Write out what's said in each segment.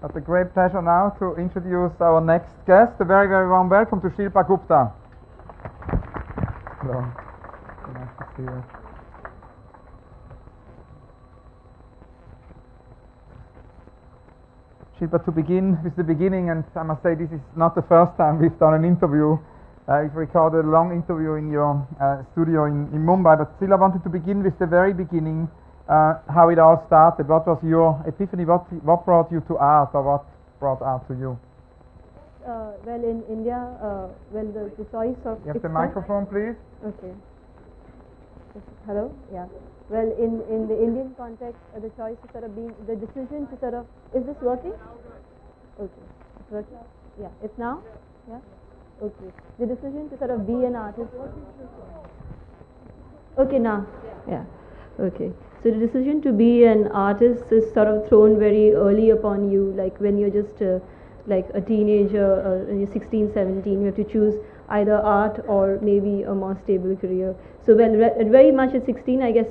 It's a great pleasure now to introduce our next guest. A very, very warm welcome to Shilpa Gupta. Hello. Nice to see you. Shilpa, to begin with the beginning, and I must say this is not the first time we've done an interview. We've recorded a long interview in your studio in Mumbai, but still I wanted to begin with the very beginning, how it all started. What was your epiphany? What brought you to art, or what brought art to you? Well, in India, the choice of... You have the microphone, please. Okay. Hello? Yeah. Well, in the Indian context, the choice of sort of being, the decision to sort of, is this working? Okay. It's working? Yeah. It's now? Yeah? Okay. The decision to sort of be an artist. Okay, now. Yeah. Okay. So the decision to be an artist is sort of thrown very early upon you, like when you're just like a teenager, when you're 16, 17, you have to choose either art or maybe a more stable career. So very much at 16, I guess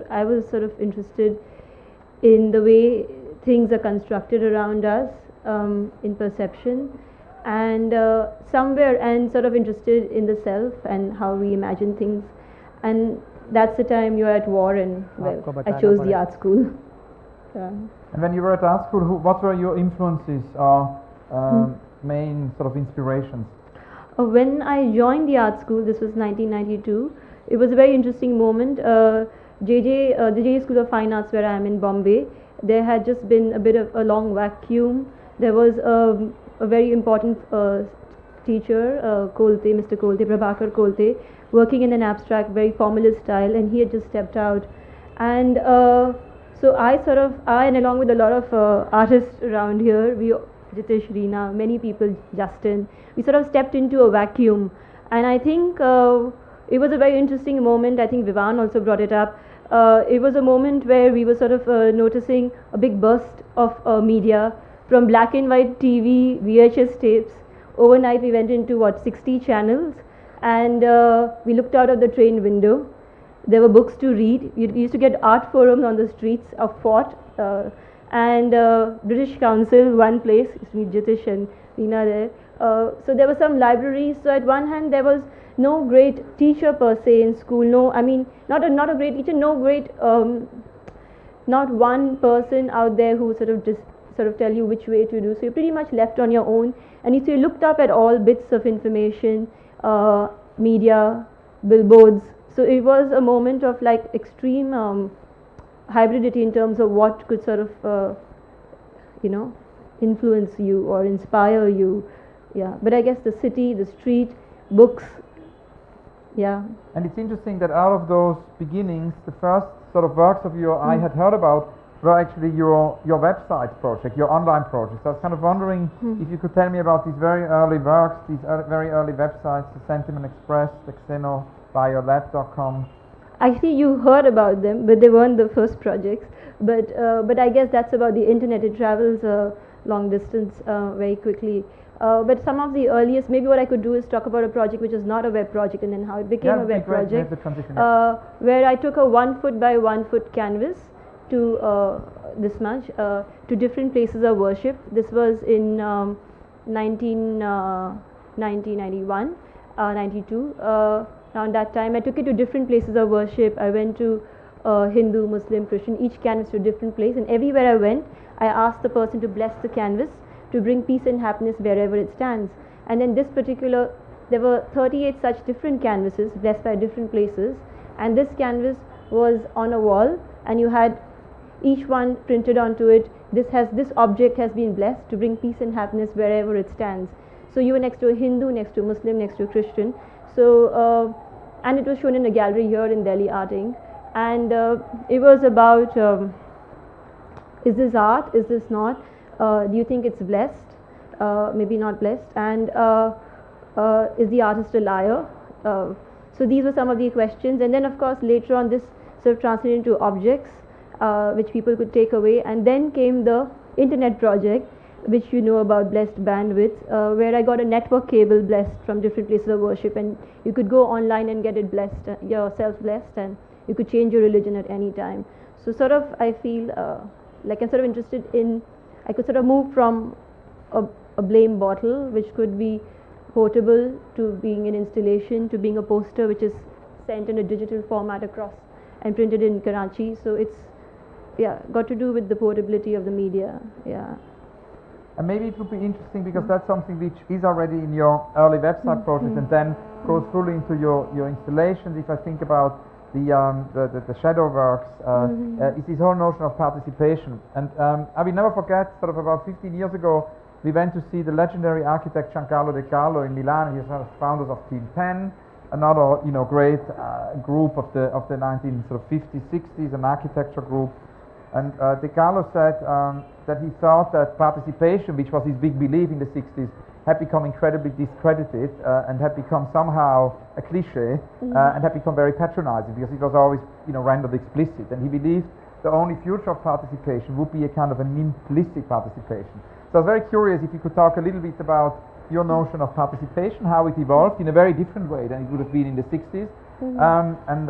I was sort of interested in the way things are constructed around us, in perception, and sort of interested in the self and how we imagine things. And that's the time you're at war, and well, I chose the art school. Yeah. And when you were at art school, what were your influences or main sort of inspirations? When I joined the art school, this was 1992, it was a very interesting moment. The JJ School of Fine Arts, where I am in Bombay, there had just been a bit of a long vacuum. There was a very important teacher, Mr. Kolte, Prabhakar Kolte, working in an abstract, very formalist style, and he had just stepped out. And so I and along with a lot of artists around here, Jitish, Reena, many people, Justin, we sort of stepped into a vacuum. And I think it was a very interesting moment. I think Vivan also brought it up. It was a moment where we were sort of noticing a big burst of media, from black and white TV, VHS tapes. Overnight we went into 60 channels, and we looked out of the train window. There were books to read. We used to get art forums on the streets of Fort, and British Council, one place, Jitish and Reena there. So there were some libraries. So at one hand there was no great teacher per se in school. No, I mean not a great teacher. No great, not one person out there who sort of tell you which way to do. So you're pretty much left on your own. And if you looked up at all bits of information, media, billboards. So it was a moment of like extreme hybridity in terms of what could sort of influence you or inspire you. Yeah, but I guess the city, the street, books. Yeah. And it's interesting that out of those beginnings, the first sort of works of yours I had heard about were actually your website project, your online project. So I was kind of wondering if you could tell me about these very early works, these very early websites, the Sentiment Express, the Xeno, biolab.com. Actually, you heard about them, but they weren't the first projects. But I guess that's about the internet. It travels long distance very quickly. But some of the earliest, maybe what I could do is talk about a project which is not a web project, and then how it became a web project, where I took a 1 foot by 1 foot canvas to this much to different places of worship. This was in 1991, 92. Around that time, I took it to different places of worship. I went to Hindu, Muslim, Christian, each canvas to a different place, and everywhere I went, I asked the person to bless the canvas to bring peace and happiness wherever it stands. And then there were 38 such different canvases blessed by different places, and this canvas was on a wall, and you had each one printed onto it. This object has been blessed to bring peace and happiness wherever it stands. So you were next to a Hindu, next to a Muslim, next to a Christian. So and it was shown in a gallery here in Delhi Arting, and it was about is this art, is this not, do you think it's blessed, maybe not blessed, and is the artist a liar? So these were some of the questions, and then of course later on this sort of translated into objects which people could take away, and then came the internet project, which you know about, blessed bandwidth, where I got a network cable blessed from different places of worship, and you could go online and get it blessed, yourself blessed, and you could change your religion at any time. So sort of I feel like I'm sort of interested in, I could sort of move from a blame bottle, which could be portable, to being an installation, to being a poster which is sent in a digital format across and printed in Karachi. So it's got to do with the portability of the media. And maybe it would be interesting because that's something which is already in your early website project and then goes fully into your installations. If I think about the shadow works, is this whole notion of participation. And I will never forget, sort of about 15 years ago, we went to see the legendary architect Giancarlo De Carlo in Milan. He's one of the founders of Team 10, another great group of the 1950s, 60s, an architecture group. And De Carlo said that he thought that participation, which was his big belief in the 60s, had become incredibly discredited and had become somehow a cliche and had become very patronizing because it was always rendered explicit. And he believed the only future of participation would be a kind of an implicit participation. So I was very curious if you could talk a little bit about your notion of participation, how it evolved in a very different way than it would have been in the 60s, and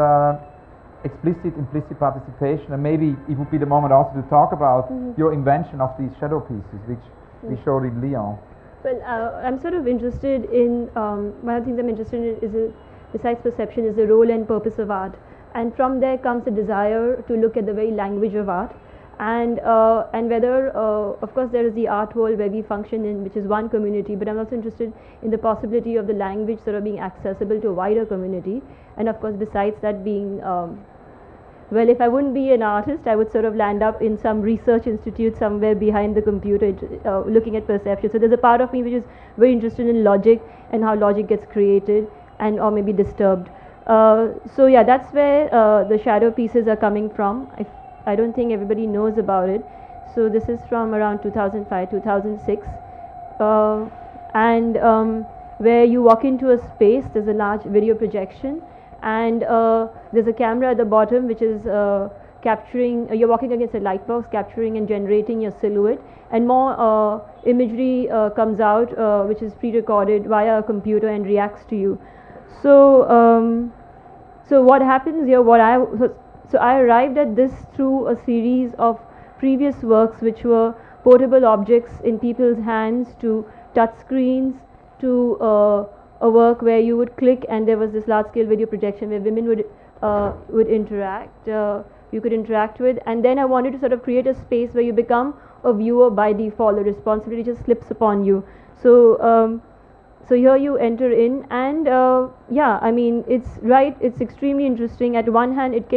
explicit, implicit participation, and maybe it would be the moment also to talk about your invention of these shadow pieces, which we showed in Lyon. Well, I'm sort of interested in, one of the things I'm interested in is, besides perception, is the role and purpose of art. And from there comes a desire to look at the very language of art. And whether, of course, there is the art world where we function in, which is one community, but I'm also interested in the possibility of the language sort of being accessible to a wider community. And of course, besides that being, well, if I wouldn't be an artist, I would sort of land up in some research institute somewhere behind the computer looking at perception. So there's a part of me which is very interested in logic and how logic gets created and or maybe disturbed. So yeah, that's where the shadow pieces are coming from. I don't think everybody knows about it. So this is from around 2005, 2006. Where you walk into a space, there's a large video projection, and there's a camera at the bottom which is capturing, you're walking against a light box, capturing and generating your silhouette, and more imagery comes out which is pre-recorded via a computer and reacts to you. So, so what happens here, so I arrived at this through a series of previous works which were portable objects in people's hands, to touch screens, to a work where you would click and there was this large scale video projection where women would interact, you could interact with. And then I wanted to sort of create a space where you become a viewer by default, the responsibility just slips upon you. So so here you enter in, and yeah, I mean, it's extremely interesting. At one hand, it's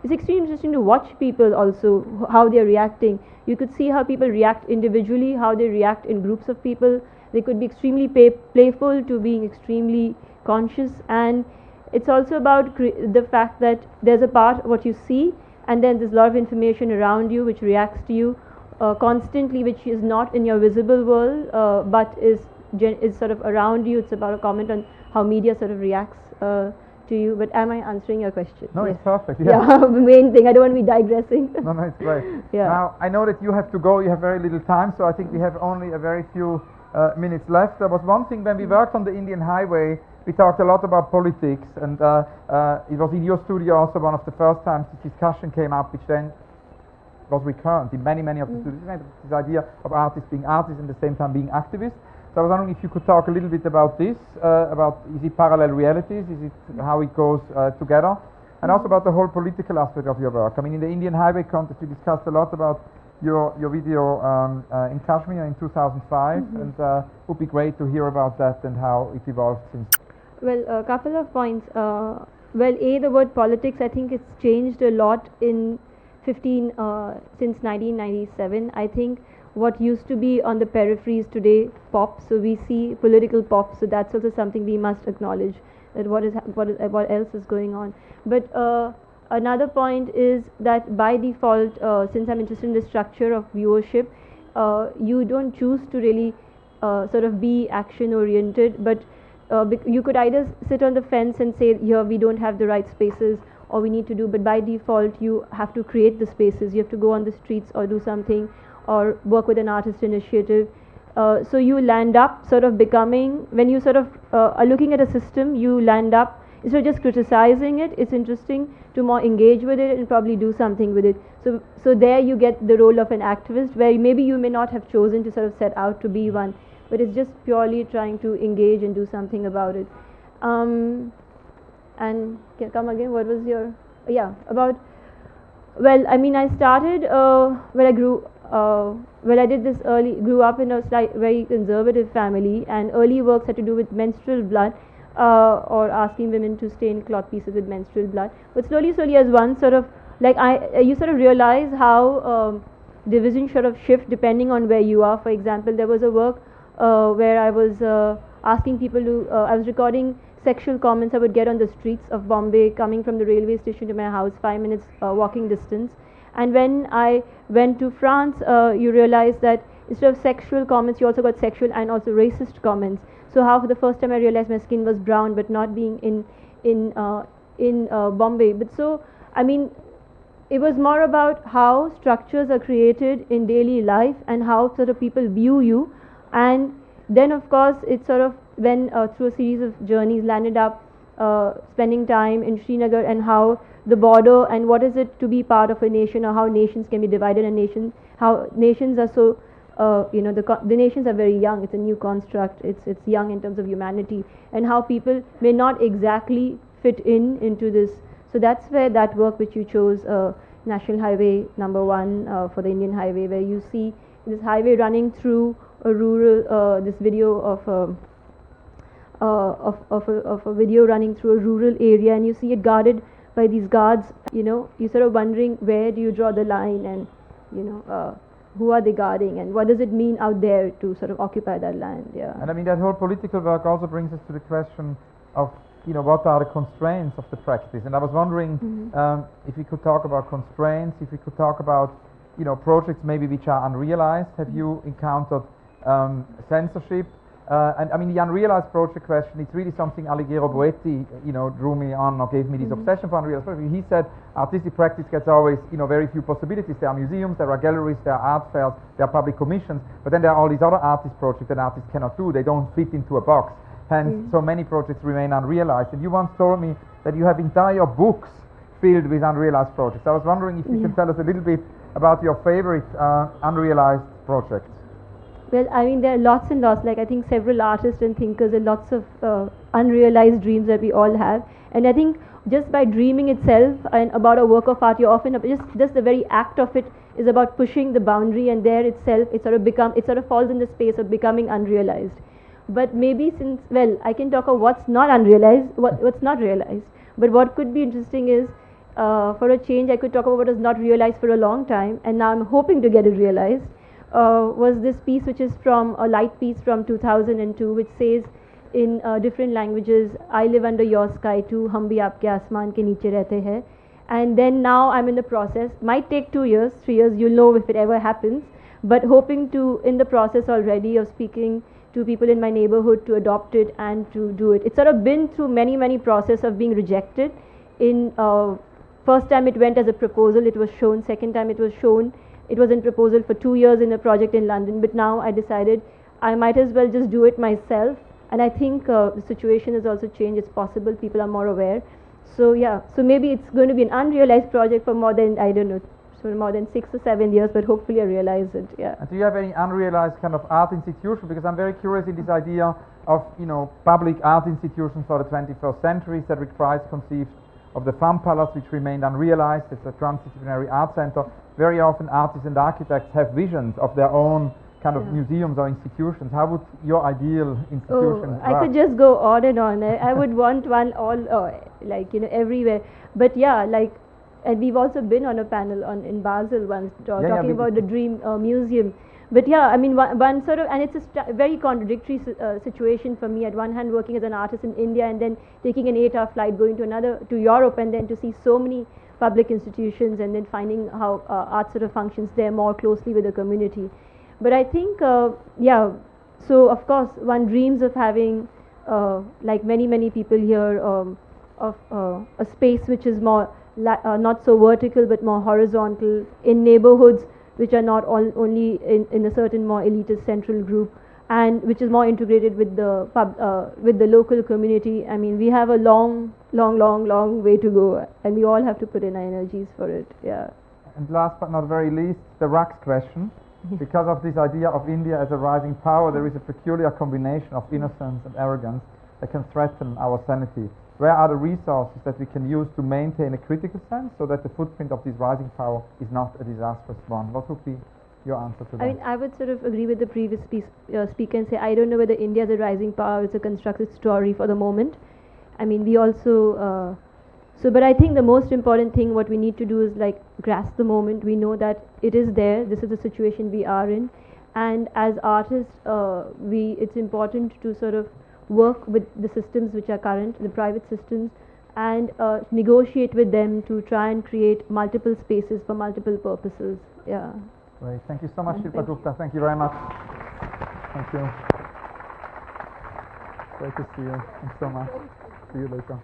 extremely interesting to watch people also, how they're reacting. You could see how people react individually, how they react in groups of people. They could be extremely playful to being extremely conscious, and it's also about the fact that there's a part of what you see, and then there's a lot of information around you which reacts to you constantly, which is not in your visible world, but is sort of around you. It's about a comment on how media sort of reacts to you. But am I answering your question? No, yes. It's perfect. Yeah. The main thing. I don't want to be digressing. No, it's great. Yeah. Now, I know that you have to go. You have very little time, so I think we have only a very few minutes left. There was one thing when we worked on the Indian Highway. We talked a lot about politics, and it was in your studio also one of the first times this discussion came up, which then was recurrent in many of the studios. This idea of artists being artists and at the same time being activists. So I was wondering if you could talk a little bit about this, about is it parallel realities, is it how it goes together, and also about the whole political aspect of your work. I mean, in the Indian Highway context, we discussed a lot about your video in Kashmir in 2005, and it would be great to hear about that and how it evolved since. Well, a couple of points. Well, the word politics, I think it's changed a lot in since 1997. I think what used to be on the peripheries today pops, so we see political pops, so that's also something we must acknowledge, that what else is going on. But another point is that by default, since I'm interested in the structure of viewership, you don't choose to really sort of be action oriented, but you could either sit on the fence and say, here we don't have the right spaces, or we need to do, but by default you have to create the spaces, you have to go on the streets or do something, or work with an artist initiative. So you land up sort of becoming, when you sort of are looking at a system, you land up, instead of just criticizing it, it's interesting to more engage with it and probably do something with it. So there you get the role of an activist, where maybe you may not have chosen to sort of set out to be one, but it's just purely trying to engage and do something about it. And can come again, what was your, yeah, about, well, I mean, I started when I grew, well, I did this grew up in a very conservative family, and early works had to do with menstrual blood, or asking women to stain cloth pieces with menstrual blood. But slowly, as one sort of, like you sort of realize how division sort of shift depending on where you are. For example, there was a work where I was asking people to, I was recording sexual comments I would get on the streets of Bombay coming from the railway station to my house, 5 minutes walking distance. And when I went to France, you realize that instead of sexual comments, you also got sexual and also racist comments. So how for the first time I realized my skin was brown, but not being in Bombay. But so, I mean, it was more about how structures are created in daily life and how sort of people view you. And then of course it sort of, when through a series of journeys, landed up spending time in Srinagar, and how the border and what is it to be part of a nation, or how nations can be divided, and how nations are so you know, the nations are very young. It's a new construct. It's young in terms of humanity, and how people may not exactly fit into this. So that's where that work which you chose, National Highway number 1 for the Indian Highway, where you see this highway running through a rural, this video of a video running through a rural area, and you see it guarded by these guards. You know, you're sort of wondering, where do you draw the line, and you know, who are they guarding, and what does it mean out there to sort of occupy that land? Yeah. And I mean, that whole political work also brings us to the question of, you know, what are the constraints of the practice? And I was wondering if we could talk about constraints, if we could talk about, you know, projects maybe which are unrealized. Have you encountered censorship? And I mean, the unrealized project question, it's really something Alighiero Boetti, you know, drew me on, or gave me this obsession for unrealized projects. He said artistic practice gets always, you know, very few possibilities. There are museums, there are galleries, there are art fairs, there are public commissions, but then there are all these other artist projects that artists cannot do. They don't fit into a box. Hence, so many projects remain unrealized. And you once told me that you have entire books filled with unrealized projects. I was wondering if you can tell us a little bit about your favorite unrealized projects. Well, I mean, there are lots and lots, like I think several artists and thinkers, and lots of unrealized dreams that we all have. And I think just by dreaming itself and about a work of art, you're often, just the very act of it is about pushing the boundary, and there itself, it sort of falls in the space of becoming unrealized. But maybe since, well, I can talk of what's not unrealized, what's not realized. But what could be interesting is, for a change, I could talk about what was not realized for a long time, and now I'm hoping to get it realized. Was this piece, which is from a light piece from 2002, which says in different languages, I live under your sky too, hum bhi aapke aasmaan ke niche rehte hain. And then now I'm in the process, might take 2 years, 3 years, you'll know if it ever happens, but hoping to, in the process already of speaking to people in my neighborhood to adopt it and to do it. It's sort of been through many process of being rejected. In first time it went as a proposal, it was shown. Second time it was shown, it was in proposal for 2 years in a project in London. But now I decided I might as well just do it myself. And I think the situation has also changed. It's possible, people are more aware. So yeah, so maybe it's going to be an unrealized project for more than, I don't know, so more than 6 or 7 years, but hopefully I realize it. Yeah. And do you have any unrealized kind of art institution? Because I'm very curious in this idea of, you know, public art institutions for the 21st century. Cedric Price conceived of the Fun Palace, which remained unrealized. It's a transdisciplinary art center. Very often artists and architects have visions of their own kind of museums or institutions. How would your ideal institution work? I could just go on and on. I would want one all, like, you know, everywhere. But yeah, like, and we've also been on a panel in Basel once talking about the Dream Museum. But yeah, I mean, one sort of, and it's a very contradictory situation for me. At one hand, working as an artist in India, and then taking an 8-hour flight, going to Europe, and then to see so many public institutions, and then finding how art sort of functions there more closely with the community. But I think, yeah, so of course, one dreams of having, like many people here, of a space which is more not so vertical but more horizontal, in neighborhoods which are not only in a certain more elitist central group, and which is more integrated with the local community. I mean, we have a long way to go, and we all have to put in our energies for it. Yeah. And last but not very least, the Rux question. Because of this idea of India as a rising power, there is a peculiar combination of innocence and arrogance that can threaten our sanity. Where are the resources that we can use to maintain a critical sense so that the footprint of this rising power is not a disastrous one? What would be your answer to that? I mean, I would sort of agree with the previous speaker and say I don't know whether India is a rising power. It's a constructed story for the moment. I mean, we also but I think the most important thing what we need to do is like grasp the moment. We know that it is there. This is the situation we are in, and as artists, it's important to sort of work with the systems which are current, the private systems, and negotiate with them to try and create multiple spaces for multiple purposes. Yeah. Great. Thank you so much, Shilpa Gupta. Thank you very much. Thank you. Great to see you. Thanks so much. See you later.